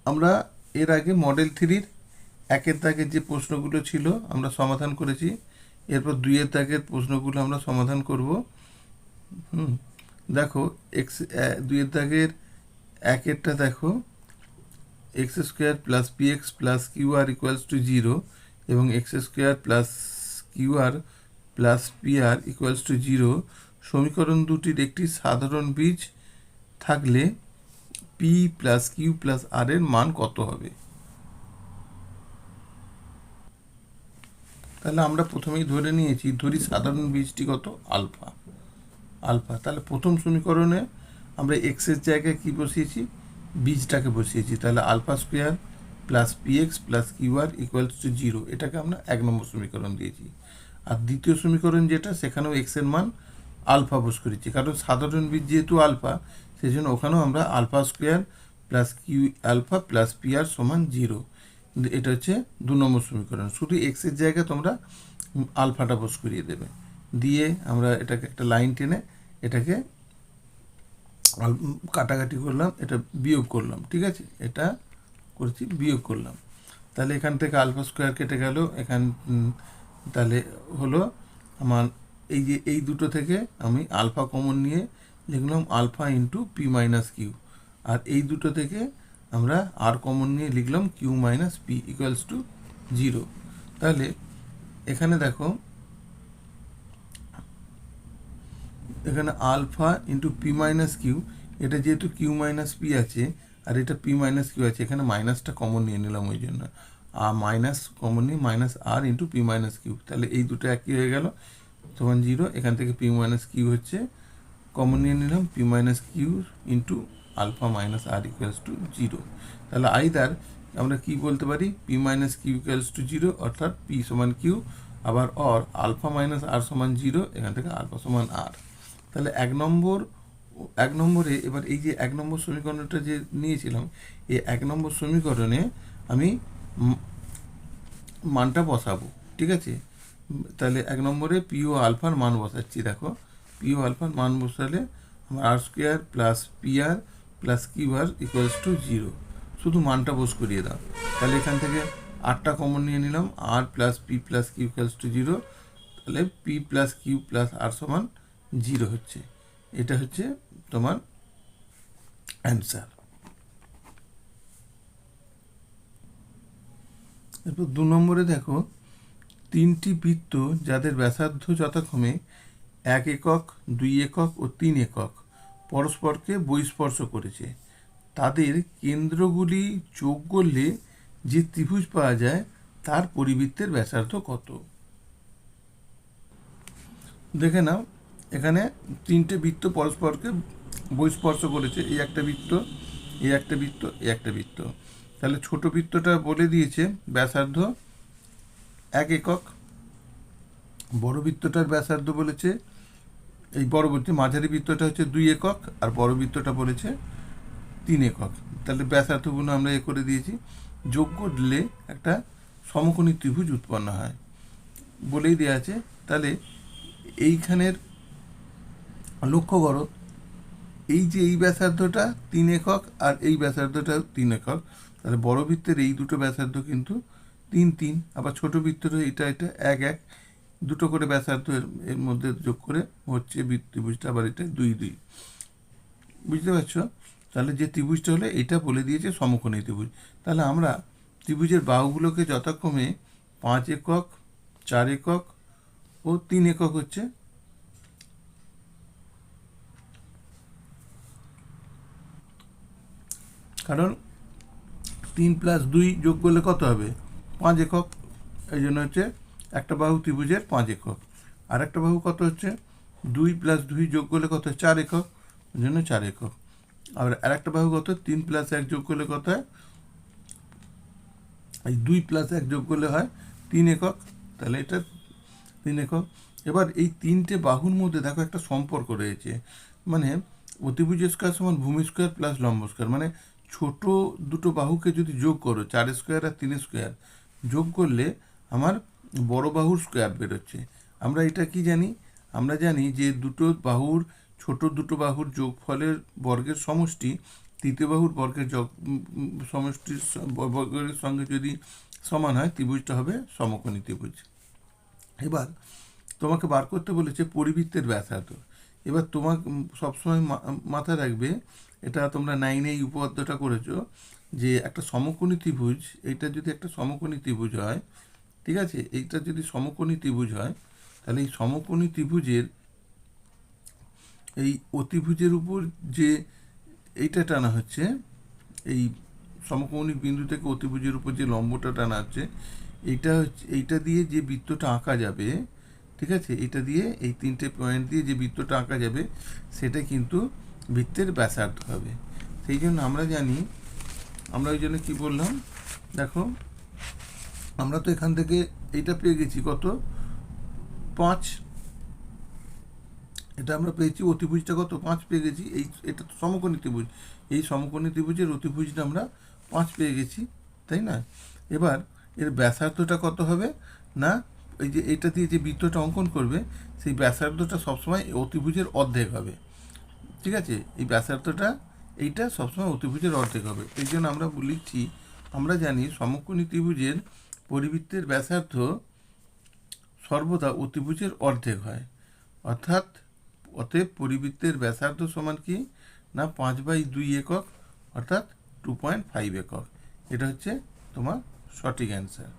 আমরা এর আগে মডেল থ্রির একের দাগের যে প্রশ্নগুলো ছিল আমরা সমাধান করেছি। এরপর দুইয়ের দাগের প্রশ্নগুলো আমরা সমাধান করব। দেখো এক্স, দুইয়ের দাগের একেরটা দেখো, x square plus p x plus q r equals to zero এবং x square plus q r plus p r equals to zero সমীকরণ দুটির একটি সাধারণ বীজ থাকলে p plus q plus r এর মান কত হবে? তাহলে আমরা প্রথমেই ধরে নিয়েছি, ধরি সাধারণ বীজটি কত, আলফা। আলফা, তাহলে প্রথম সমীকরণে আমরা এক্সের জায়গায় কি বসিয়েছি, বীজটাকে বসিয়েছি। তাহলে alpha square plus p x plus q r equals to zero, এটাকে আমরা 1 নম্বর সমীকরণ দিয়েছি। আর দ্বিতীয় সমীকরণ যেটা, সেখানেও এক্সের মান আলফা বস করেছি, কারণ সাধারণ বীজ যেহেতু আলফা, সেই জন্য ওখানেও আমরা alpha square plus q alpha plus p r সমান জিরো। এটা হচ্ছে 2 নম্বর সমীকরণ। শুধু এক্সের জায়গায় তোমরা আলফাটা বস করিয়ে দেবে, দিয়ে আমরা এটাকে একটা লাইন টেনে এটাকে কাটাকাটি করলাম, এটা বিয়োগ করলাম, ঠিক আছে, এটা করছি বিয়োগ করলাম। তাহলে এখান থেকে আলফা স্কোয়ার কেটে গেল, তাহলে হলো আমার এই যে এই দুটো থেকে আমি আলফা কমন নিয়ে লিখলাম alpha into p minus q, আর এই দুটো থেকে আমরা আর কমন নিয়ে লিখলাম q minus p equals to zero. তাহলে এখানে দেখো, এখানে alpha into p minus q, এটা যেহেতু কিউ মাইনাস পি আছে আর এটা পি মাইনাস কিউ আছে, এখানে মাইনাসটা কমন নিয়ে নিলাম, ওই জন্য আর মাইনাস কমন নিয়ে মাইনাস আর ইন্টু পি মাইনাস কিউ, তাহলে এই দুটো একই হয়ে গেল, তখন জিরো। এখান থেকে পি মাইনাস কিউ হচ্ছে কমন নিয়ে নিলাম, p minus q into alpha minus r equals to zero. তাহলে আইদার আমরা কি বলতে পারি, p minus q equals to zero, অর্থাৎ পি সমান কিউ, আবার অর আলফা মাইনাস আর সমান জিরো, এখান থেকে আলফা সমান আর। তাহলে 1 নম্বরে এবার এই যে 1 নম্বর সমীকরণটা যে নিয়েছিলাম, এই 1 নম্বর সমীকরণে আমি মানটা বসাবো, ঠিক আছে। তাহলে 1 নম্বরে পি ও আলফার মান বসাচ্ছি। দেখো, পি ও আলফার মান বসালে আমার r square plus p r plus q r equals to zero. শুধু মানটা বস করিয়ে দাও। তাহলে এখান থেকে আরটা কমন নিয়ে নিলাম, r plus p plus q equals to zero. তাহলে p plus q plus r সমান জিরো হচ্ছে। এটা হচ্ছে তোমার অ্যান্সার। এরপর 2 নম্বরে দেখো, 3টি বৃত্ত যাদের ব্যাসার্ধ যথাক্রমে 1 একক, 2 একক ও 3 একক পরস্পরকে বহিস্পর্শ করেছে, তাদের কেন্দ্রগুলি যোগ করলে যে ত্রিভুজ পাওয়া যায় তার পরিবৃত্তের ব্যাসার্ধ কত? দেখে নাও, এখানে 3টে বৃত্ত পরস্পরকে বহিস্পর্শ করেছে, এই একটা বৃত্ত, এই একটা বৃত্ত, এই একটা বৃত্ত। তাহলে ছোট বৃত্তটা বলে দিয়েছে ব্যাসার্ধ 1 একক, বড় বৃত্তটার ব্যাসার্ধ বলেছে, এই বড় বৃত্ত মাঝারি বৃত্তটা হচ্ছে 2 একক, আর বড় বৃত্তটা বলেছে 3 একক। তাহলে ব্যাসার্ধগুলো আমরা এ করে দিয়েছি, যোগ করলে একটা সমকোণী ত্রিভুজ উৎপন্ন হয় বলেই দেওয়া আছে। তাহলে এইখানের লক্ষ্য করো, এই যে এই ব্যাসার্ধটা 3 একক আর এই ব্যাসার্ধটা 3 একক, তাহলে বড় বৃত্তের এই দুটো ব্যাসার্ধ কিন্তু 3 3, আবার ছোট বৃত্তের এটা এটা 1 1, দুটো করে ব্যাসার্ধ এর মধ্যে যোগ করে হচ্ছে ত্রিভুজটা, আবার এটা 2 2। বুঝতে পারছো? তাহলে যে ত্রিভুজটা হলো এটা বলে দিয়েছে সমকোণী ত্রিভুজ। তাহলে আমরা ত্রিভুজের বাহুগুলোকে যথাক্রমে 5 একক, 4 একক ও 3 একক হচ্ছে। কারণ 3 প্লাস 2 যোগ করলে কত হবে, 5 একক। এই জন্য হচ্ছে একটা বাহু ত্রিভুজের 5 একক। আর একটা বাহু কত হচ্ছে, 2 প্লাস 2 যোগ করলে কত, 4 একক, ওই জন্য 4 একক। আর একটা বাহু কত, 3 প্লাস 1 যোগ করলে কত হয়, এই 2 প্লাস 1 যোগ করলে হয় 3 একক। তাহলে এটা 3 একক। এবার এই 3টে বাহুর মধ্যে দেখো একটা সম্পর্ক রয়েছে, মানে অতিভুজ স্কোয়ার সমান ভূমি স্কোয়ার প্লাস লম্ব স্কোয়ার, মানে ছোট দুটো বাহুকে যদি যোগ করো, 4 স্কোয়ার আর 3 স্কোয়ার যোগ করলে আমার বড় বাহুর স্কোয়ার বেরোচ্ছে। আমরা এটা কি জানি, আমরা জানি যে দুটো বাহুর, ছোট দুটো বাহুর যোগফলের বর্গের সমষ্টি তৃতীয় বাহুর বর্গের সমষ্টির বর্গের সঙ্গে যদি সমান হয় ত্রিভুজটা হবে সমকোণী ত্রিভুজ। এবার তোমাকে বার করতে বলেছে পরিবৃত্তের ব্যাসার্ধ। এবার তোমার সবসময় মাথায় রাখবে, এটা তোমরা 9 এই উপপাদ্যটা করেছো, যে একটা সমকোণী ত্রিভুজ, এইটা যদি একটা সমকোণী ত্রিভুজ হয়, ঠিক আছে, এইটা যদি সমকোণী ত্রিভুজ হয়, তাহলে এই সমকোণী ত্রিভুজের এই অতিভুজের উপর যে এইটা টানা হচ্ছে, এই সমকোণী বিন্দু থেকে অতিভুজের উপর যে লম্বটা টানা হচ্ছে, এইটা দিয়ে যে বৃত্তটা আঁকা যাবে, ঠিক আছে, এটা দিয়ে এই 3টে পয়েন্ট দিয়ে যে বৃত্তটা আঁকা যাবে সেটা কিন্তু বৃত্তের ব্যাসার্ধ হবে। সেই জন্য আমরা জানি, আমরা ওই জন্য কী বললাম, দেখো আমরা তো এখান থেকে এইটা পেয়ে গেছি কত, 5, এটা আমরা পেয়েছি, অতিভুজটা কত, 5 পেয়ে গেছি। এটা তো সমকোণী ত্রিভুজ, এই সমকোণী ত্রিভুজের অতিভুজটা আমরা 5 পেয়ে গেছি, তাই না? এবার এর ব্যাসার্ধটা কত হবে না, এই যে এটা দিয়ে যে বৃত্তটা অঙ্কন করবে সেই ব্যাসার্ধটা সবসময় অতিভুজের অর্ধেক হবে, ঠিক আছে, এই ব্যাসার্ধটা এইটা সবসময় অতিভুজের অর্ধেক হবে। এই জন্য আমরা লিখছি, আমরা জানি সমকোণী ত্রিভুজের পরিবৃত্তের ব্যাসার্ধ সর্বদা অতিভুজের অর্ধেক হয়। অর্থাৎ অতএব পরিবৃত্তের ব্যাসার্ধ সমান কি না 5/2 একক, অর্থাৎ 2.5 একক। এটা হচ্ছে তোমার সঠিক অ্যান্সার।